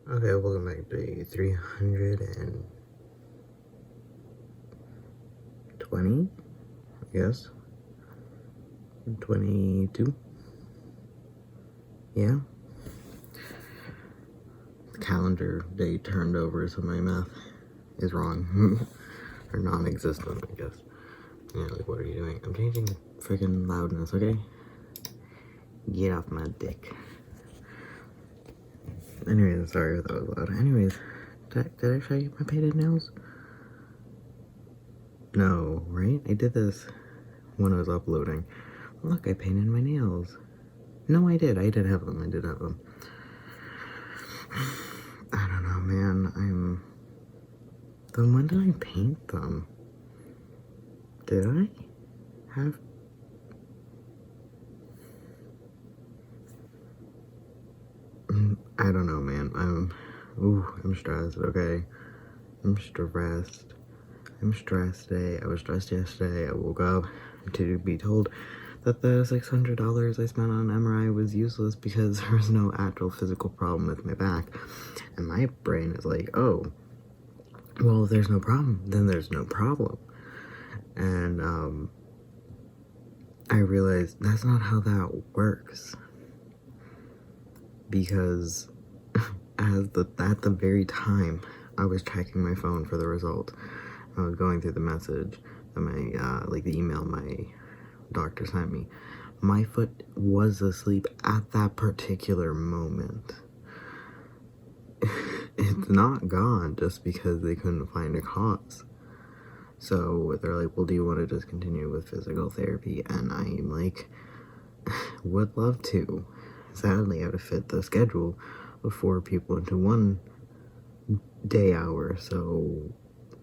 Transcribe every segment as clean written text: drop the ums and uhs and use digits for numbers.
Okay, welcome back to 320, I guess. 22? Yeah. The calendar day turned over, so my math is wrong. Or non-existent, I guess. Yeah, like, what are you doing? I'm changing the freaking loudness, okay? Get off my dick. Anyways, sorry if that was loud. Anyways, did I show you my painted nails? No, right? I did this when I was uploading. Look, I painted my nails. No, I did have them. I did have them. I don't know, man. Then when did I paint them? Did I have... I don't know, man. I'm stressed, okay? I'm stressed today. I was stressed yesterday. I woke up to be told that the $600 I spent on MRI was useless because there was no actual physical problem with my back. And my brain is like, oh, well, if there's no problem, then there's no problem. And, I realized that's not how that works. Because at the very time I was checking my phone for the result, I was going through the message that my, the email my doctor sent me. My foot was asleep at that particular moment. It's not gone just because they couldn't find a cause. So they're like, well, do you want to just continue with physical therapy? And I'm like, would love to. Sadly, I have to fit the schedule of 4 people into one day hour, so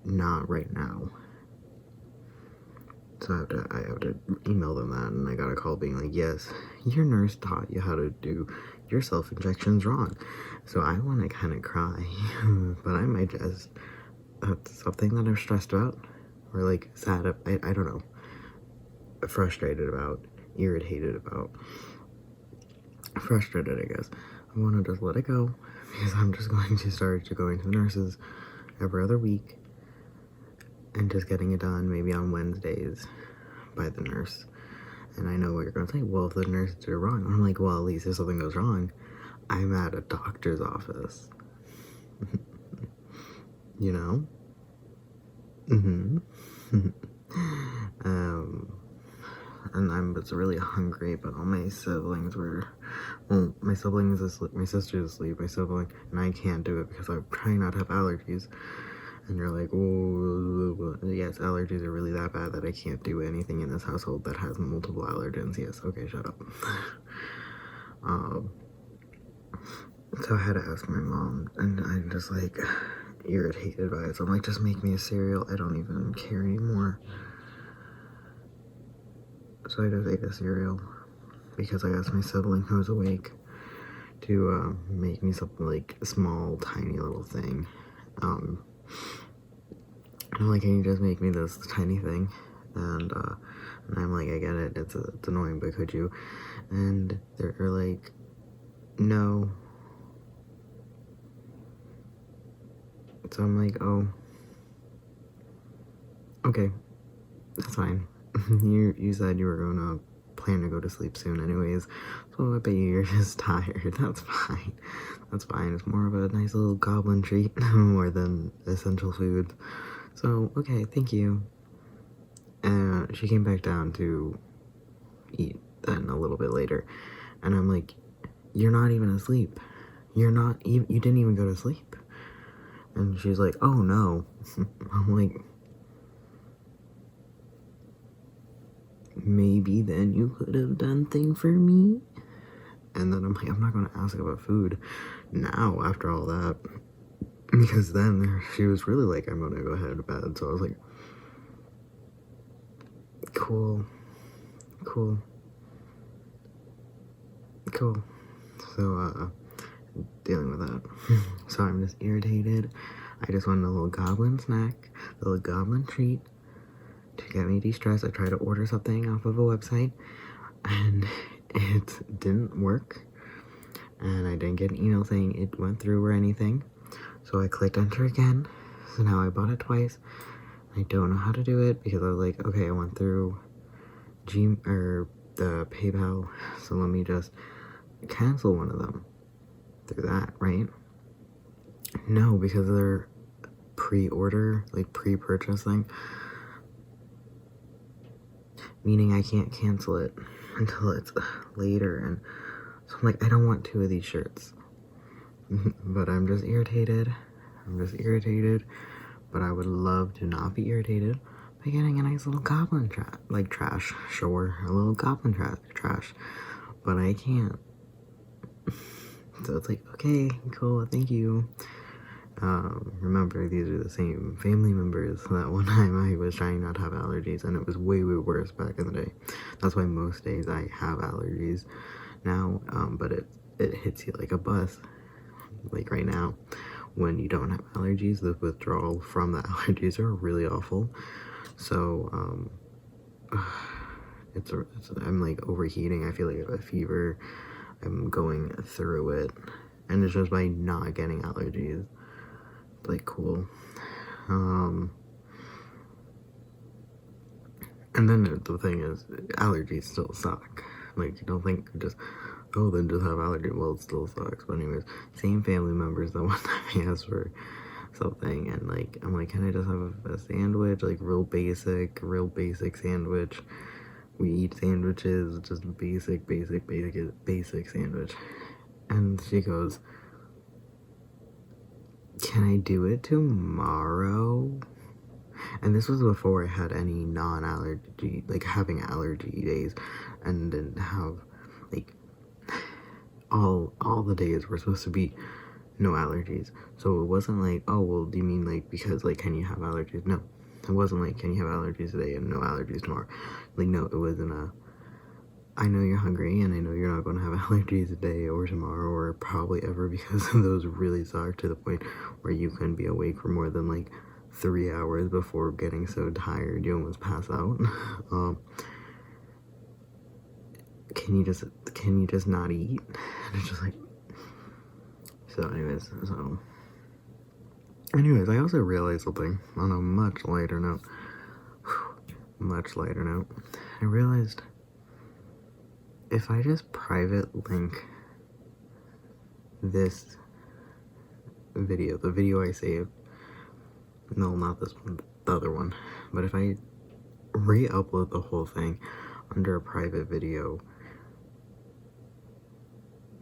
not right now. So I have to email them that, and I got a call being like, yes, your nurse taught you how to do your self-injections wrong. So I want to kind of cry, but I might just, that's something that I'm stressed about, or like sad, I don't know, frustrated about, irritated about, frustrated, I guess. I want to just let it go, because I'm just going to start going to the nurses every other week, and just getting it done maybe on Wednesdays by the nurse. And I know what you're going to say, well, if the nurse did it wrong. I'm like, well, at least if something goes wrong, I'm at a doctor's office. You know? And I was really hungry, but all my siblings were, well, my siblings asleep, my sister's asleep, my sibling, and I can't do it because I'm trying not to have allergies. And you're like, oh, yes, allergies are really that bad that I can't do anything in this household that has multiple allergens. Yes, okay, shut up. So I had to ask my mom, and I'm just like irritated by it. So I'm like, just make me a cereal. I don't even care anymore. So I just ate a cereal because I asked my sibling who was awake to make me something like a small, tiny little thing. I'm like, can you just make me this tiny thing? And I'm like, I get it, it's annoying, but could you? And they're like, no. So I'm like, oh, okay, that's fine. you said you were gonna plan to go to sleep soon anyways, so I bet you're just tired. That's fine. That's fine. It's more of a nice little goblin treat more than essential food. So, okay, thank you. And she came back down to eat then a little bit later. And I'm like, you're not even asleep. You didn't even go to sleep. And she's like, oh no. I'm like, maybe then you could have done thing for me. And then I'm like, I'm not gonna ask about food now after all that, because then she was really like, I'm gonna go ahead to bed. So I was like, cool. So dealing with that. So I'm just irritated. I just wanted a little goblin snack, a little goblin treat to get me de-stressed. I tried to order something off of a website and it didn't work. and I didn't get an email saying it went through or anything. So I clicked enter again. So now I bought it twice. I don't know how to do it because I was like, okay, I went through the PayPal, so let me just cancel one of them through that, right? No, because they're pre-order, like pre-purchase thing, meaning I can't cancel it until it's later. And so I'm like, I don't want 2 of these shirts. But I'm just irritated. But I would love to not be irritated by getting a nice little goblin trash. Sure, a little goblin trash. But I can't. So it's like, okay, cool, thank you. Remember, these are the same family members that one time I was trying not to have allergies, and it was way worse back in the day. That's why most days I have allergies now, but it hits you like a bus. Like right now, when you don't have allergies, the withdrawal from the allergies are really awful. So, I'm like overheating. I feel like I have a fever. I'm going through it, and it's just by not getting allergies. Like, cool. And then the thing is, allergies still suck. Like, you don't think just, oh, then just have allergy. Well, it still sucks. But anyways, same family members that one time I asked for something, and like, I'm like, can I just have a sandwich? Like, real basic sandwich. We eat sandwiches, just basic sandwich. And she goes, can I do it tomorrow? And this was before I had any non-allergy, like having allergy days, and didn't have, like, all the days were supposed to be no allergies. So it wasn't like, oh, well, do you mean like, because like, can you have allergies? No, it wasn't like, can you have allergies today and no allergies tomorrow? Like, no, it wasn't I know you're hungry and I know you're not going to have allergies today or tomorrow or probably ever, because those really suck to the point where you couldn't be awake for more than like 3 hours before getting so tired you almost pass out. Can you just not eat? And it's just like, so anyways, I also realized something on a much lighter note. I realized if I just private link this video, the video I saved, no, not this one, the other one, but if I re-upload the whole thing under a private video,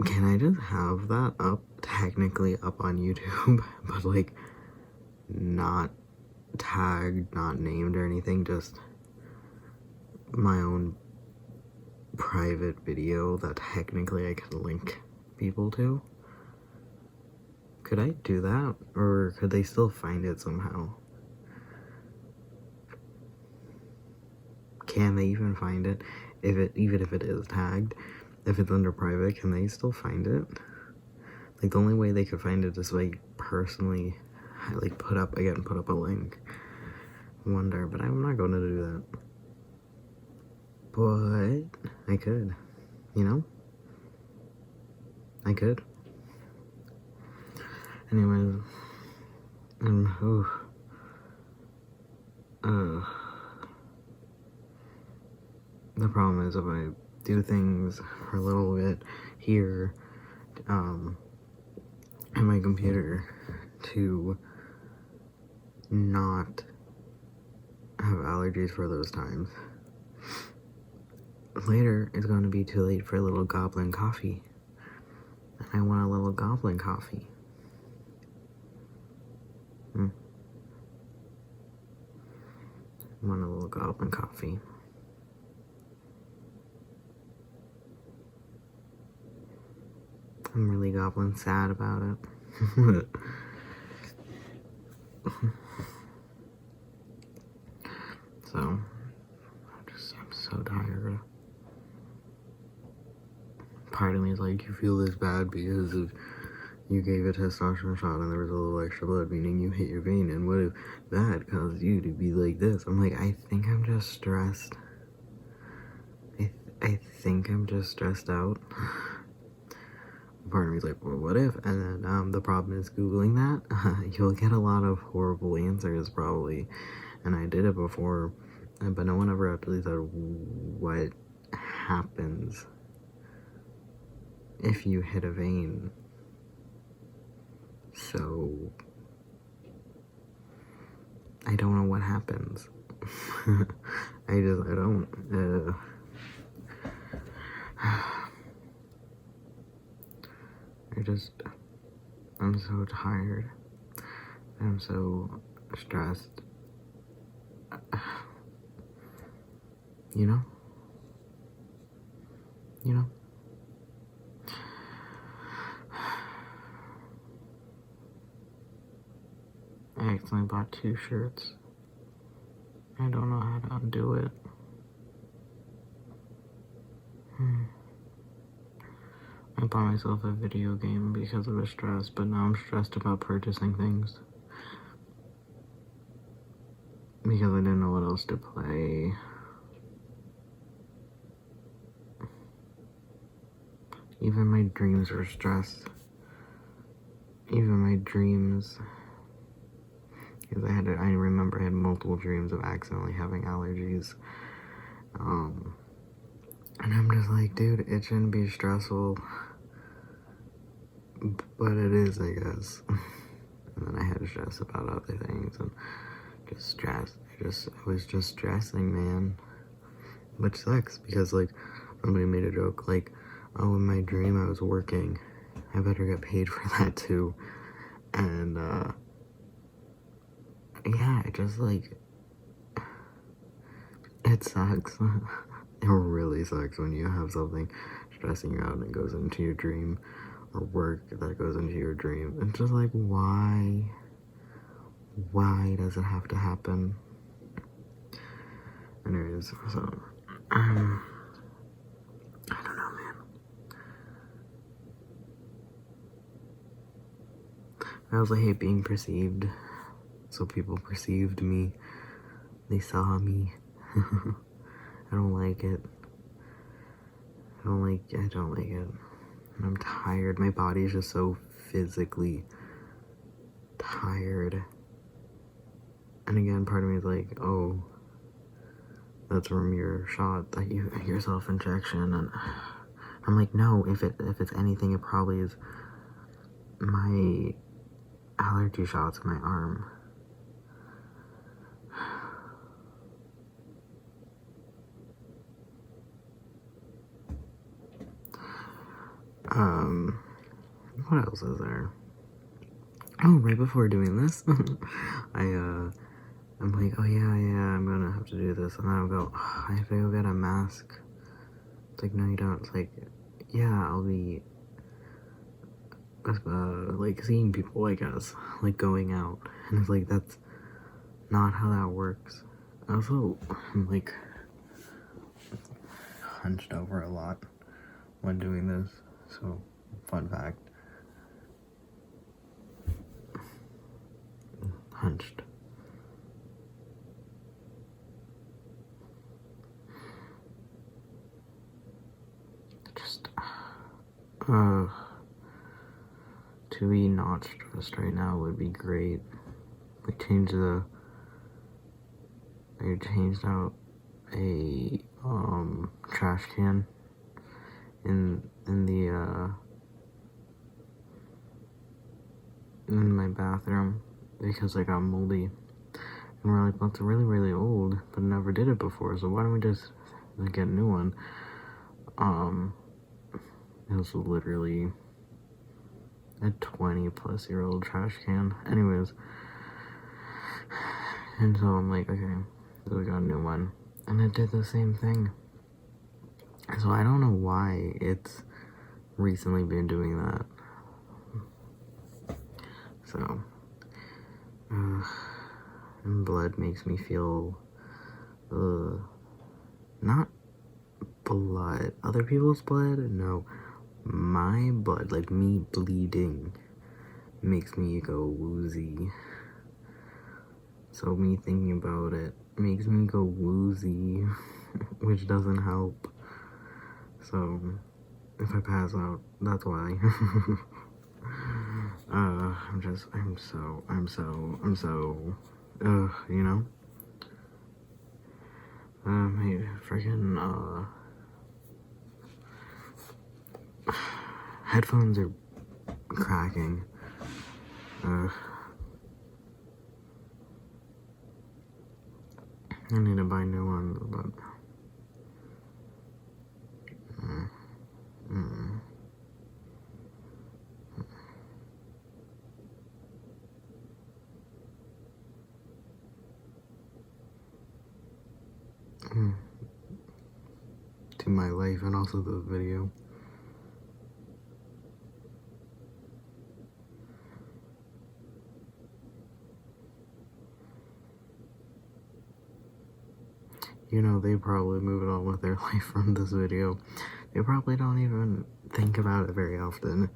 can I just have that up, technically up on YouTube, but like not tagged, not named or anything, just my own private video that technically I could link people to? Could I do that, or could they still find it somehow? Can they even find it? Even if it is tagged, if it's under private, can they still find it? Like, the only way they could find it is like personally, like put up a link. Wonder, but I'm not going to do that. But I could, you know? I could. Anyways, the problem is if I do things for a little bit here, in my computer to not have allergies for those times, later it's going to be too late for a little goblin coffee. And I want a little goblin coffee. I want a little goblin coffee. I'm really goblin sad about it. So, I'm so tired. Part of me is like, you feel this bad because of you gave a testosterone shot and there was a little extra blood, meaning you hit your vein, and what if that caused you to be like this? I'm like, I think I'm just stressed. I think I'm just stressed out. part of me is like, well, what if? And then the problem is Googling that. You'll get a lot of horrible answers probably. And I did it before, but no one ever actually said what happens if you hit a vein. So I don't know what happens. I don't. I'm so tired. I'm so stressed. You know? I accidentally bought 2 shirts. I don't know how to undo it. I bought myself a video game because of the stress, but now I'm stressed about purchasing things. Because I didn't know what else to play. Even my dreams are stressed. Even my dreams. Because I remember I had multiple dreams of accidentally having allergies. And I'm just like, dude, it shouldn't be stressful. But it is, I guess. And then I had to stress about other things and just stress. I was just stressing, man. Which sucks because, like, somebody made a joke, like, oh, in my dream I was working. I better get paid for that too. And, yeah, it just, like, it sucks. It really sucks when you have something stressing you out and it goes into your dream, or work that goes into your dream. It's just like, why? Why does it have to happen? Anyways, so, I don't know, man. I also hate being perceived. So people perceived me. They saw me. I don't like it. I don't like it. And I'm tired. My body is just so physically tired. And again, part of me is like, oh, that's from your shot, that your self-injection. And I'm like, no, if it's anything, it probably is my allergy shots in my arm. What else is there? Oh, right before doing this, I'm like, oh yeah, I'm gonna have to do this, and then I'll go, oh, I have to go get a mask. It's like, no, you don't. It's like, yeah, I'll be, like, seeing people, I guess, like, going out, and it's like, that's not how that works. Also, I'm, like, hunched over a lot when doing this, so, fun fact. Hunched. Just, to be not stressed right now would be great. I changed out a, trash can in my bathroom because I got moldy. And we're like, well, it's really, really old, but never did it before, so why don't we just get a new one? It was literally a 20-plus-year-old trash can. Anyways, and so I'm like, okay, so we got a new one. And it did the same thing. So I don't know why it's recently been doing that. So, and blood makes me feel, not blood, other people's blood, no, my blood, like me bleeding, makes me go woozy. So me thinking about it makes me go woozy, which doesn't help. So, If I pass out, that's why. I'm so, you know? My freaking, headphones are cracking. I need to buy new ones, but... to my life and also the video. You know, they probably moved on with their life from this video. They probably don't even think about it very often.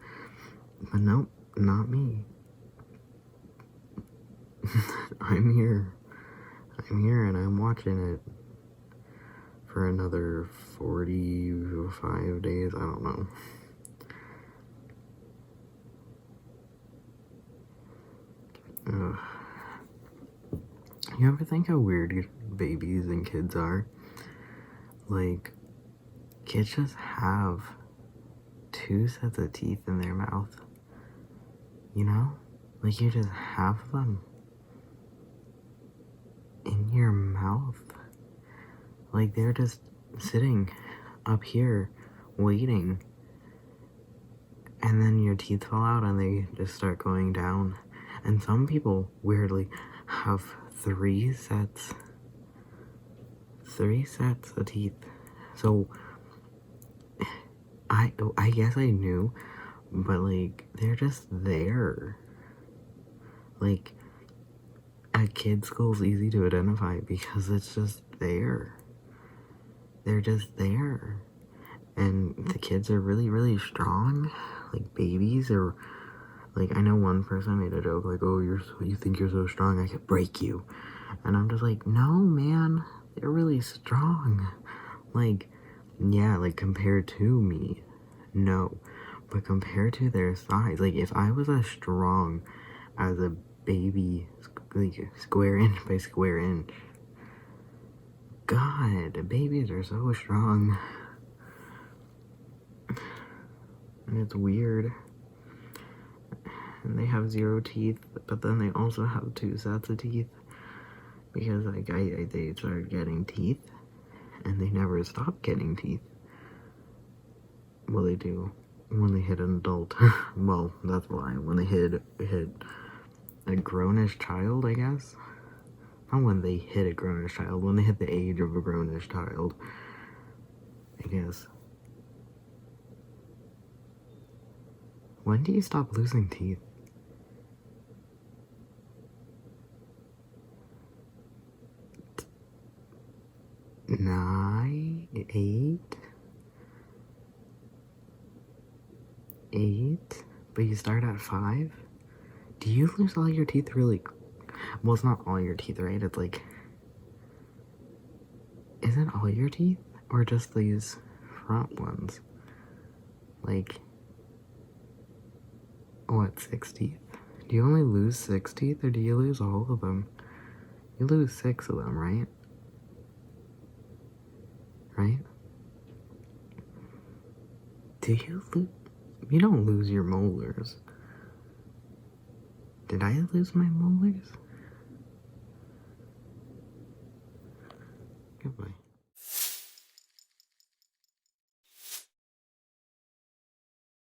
But nope, not me. I'm here. I'm here and I'm watching it for another 45 days. I don't know. You ever think how weird babies and kids are? Like, kids just have 2 sets of teeth in their mouth. You know? Like, you just have them in your mouth. Like, they're just sitting up here waiting. And then your teeth fall out and they just start going down. And some people, weirdly, have 3 sets of teeth. So, I guess I knew, but like, they're just there. Like, at kids' school's easy to identify because it's just there. They're just there. And the kids are really, really strong. Like, babies are, like, I know one person made a joke, like, oh, you think you're so strong, I could break you. And I'm just like, no, man, they're really strong. Like, yeah, like, compared to me, no. But compared to their size, like, if I was as strong as a baby, like, square inch by square inch, God, babies are so strong. And it's weird. And they have 0 teeth, but then they also have 2 sets of teeth. Because, like, they started getting teeth, and they never stop getting teeth. Well, they do when they hit an adult. Well, that's why. When they hit a grownish child, I guess. Not when they hit a grownish child, when they hit the age of a grownish child, I guess. When do you stop losing teeth? 9, 8, but you start at 5? Do you lose all your teeth really? Well, it's not all your teeth, right? It's like, is it all your teeth? Or just these front ones? Like, what, 6 teeth? Do you only lose 6 teeth, or do you lose all of them? You lose 6 of them, right? Right? Do you lose? You don't lose your molars. Did I lose my molars? Goodbye.